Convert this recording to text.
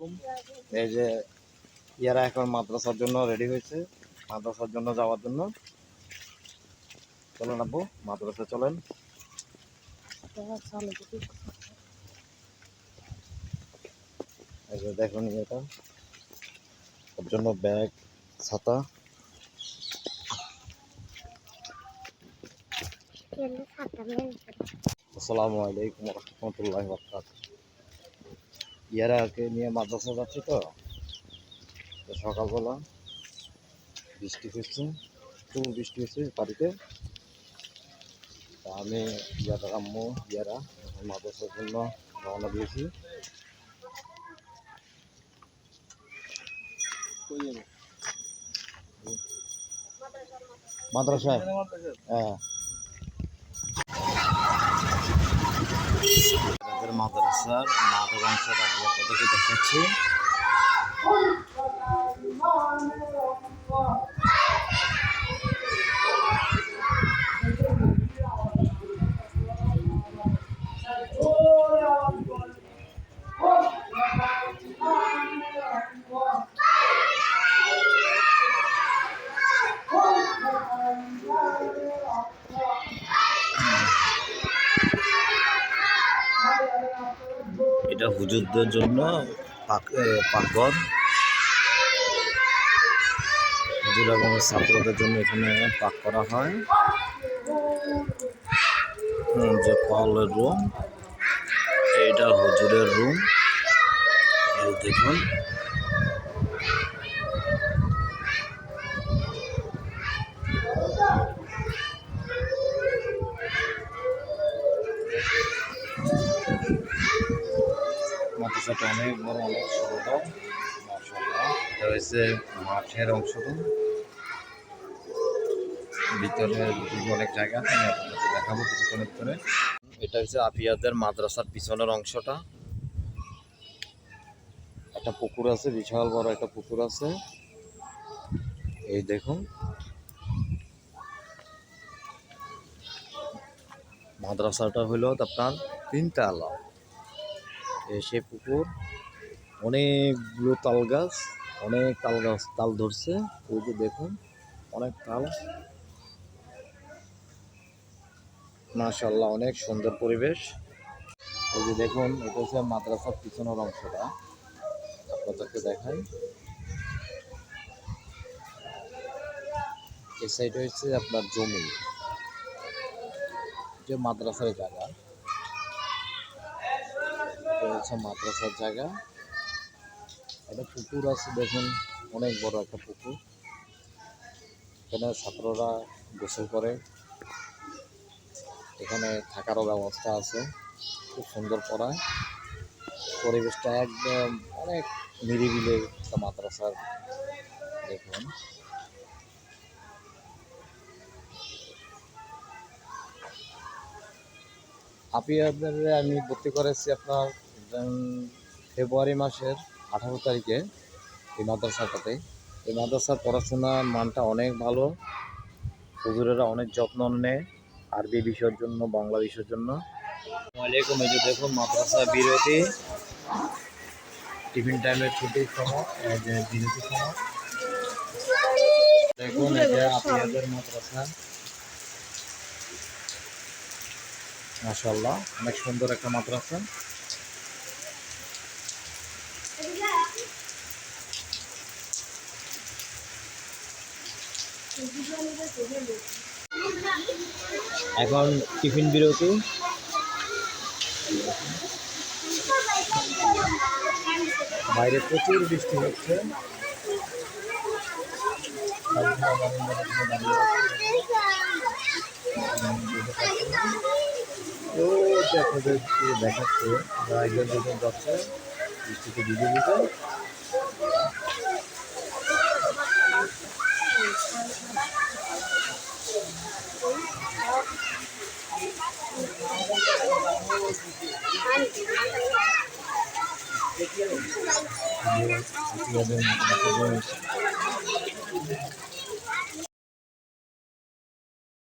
আলাইকুম। এই যে ইয়ারা এখন মাদ্রাসার জন্য রেডি হয়েছে, মাদ্রাসার জন্য যাওয়ার জন্য। চলেন আব্বু, মাদ্রাসা চলেন। এই যে দেখুন এটা ওর জন্য ব্যাগ, ছাতা। আসসালামু আলাইকুম রহমতুল্লাহি ওয়া বারাকাতুহু। ইয়ারাকে নিয়ে মাদ্রাসা যাচ্ছি তো সকালবেলা বৃষ্টি হচ্ছে, খুব বৃষ্টি হচ্ছে বাড়িতে। তা আমি ইয়ারা আম্মু ইয়ারা মাদ্রাসার জন্য রওনা দিয়েছি। মাদ্রাসায় হ্যাঁ, মাদ্রাসার মাঠের অংশটা আপনাদেরকে দেখাচ্ছি। এটা হুজুরদের জন্য পাকঘর, হুজুর এবং ছাত্রদের জন্য এখানে পাক করা হয়। যে হলের রুম, এইটা হুজুরের রুম। এই দেখুন মাদ্রাসাটা অনেক বড়, অনেক সুন্দর মাশাআল্লাহ। এটা হচ্ছে মাঠের অংশটা, ভিতরে অনেক জায়গা আমি আপনাদেরকে দেখাবো কিছুক্ষণের ভিতরে। এটা হচ্ছে আফিয়াদের মাদ্রাসার পিছনের অংশটা। একটা পুকুর আছে, বিশাল বড় একটা পুকুর আছে। এই দেখুন মাদ্রাসাটা হলো আপনার 3 তলা। সে পুকুর, অনেকগুলো তাল গাছ, অনেক তাল গাছ তাল ধরছে। ওই যে দেখুন অনেক তাল, মাশাআল্লাহ অনেক সুন্দর পরিবেশ। এই যে দেখুন এটা হচ্ছে মাদ্রাসার পিছনের অংশটা, আপনাদেরকে দেখাই। এই সাইডে হচ্ছে আপনার জমি, যে মাদ্রাসার জায়গা, এটা হচ্ছে মাদ্রাসার জায়গা। একটা পুকুর আছে দেখুন, অনেক বড় একটা পুকুর। এখানে ছাত্ররা গোসল করে, এখানে থাকারও ব্যবস্থা আছে, খুব সুন্দর পড়ায়। পরিবেশটা একদম অনেক নিরিবিলি একটা মাদ্রাসার। দেখুন আপিয়াদের আমি ভর্তি করেছি আপনার ফেব্রুয়ারি মাসের 18 তারিখে এই মাদ্রাসাটাতে। এই মাদ্রাসার পড়াশোনার মানটা অনেক ভালো, হুজুরেরা অনেক যত্ন নেয় আরবি বিষয়ের জন্য, বাংলা বিষয়ের জন্য। আসসালামু আলাইকুম। এই যে দেখুন মাদ্রাসা বিরতি, টিফিন টাইমের ছুটির সময়, যে বিরতির সময়। দেখুন এটা আপনাদের মাদ্রাসা, মাশাআল্লাহ অনেক সুন্দর একটা মাদ্রাসা। এখন টিফিন বিরতি। বাইরে প্রচুর বৃষ্টি হচ্ছে, আপনাদের দেখাচ্ছে একজন দুজন যাচ্ছে বৃষ্টিতে ভিজে ভিজে।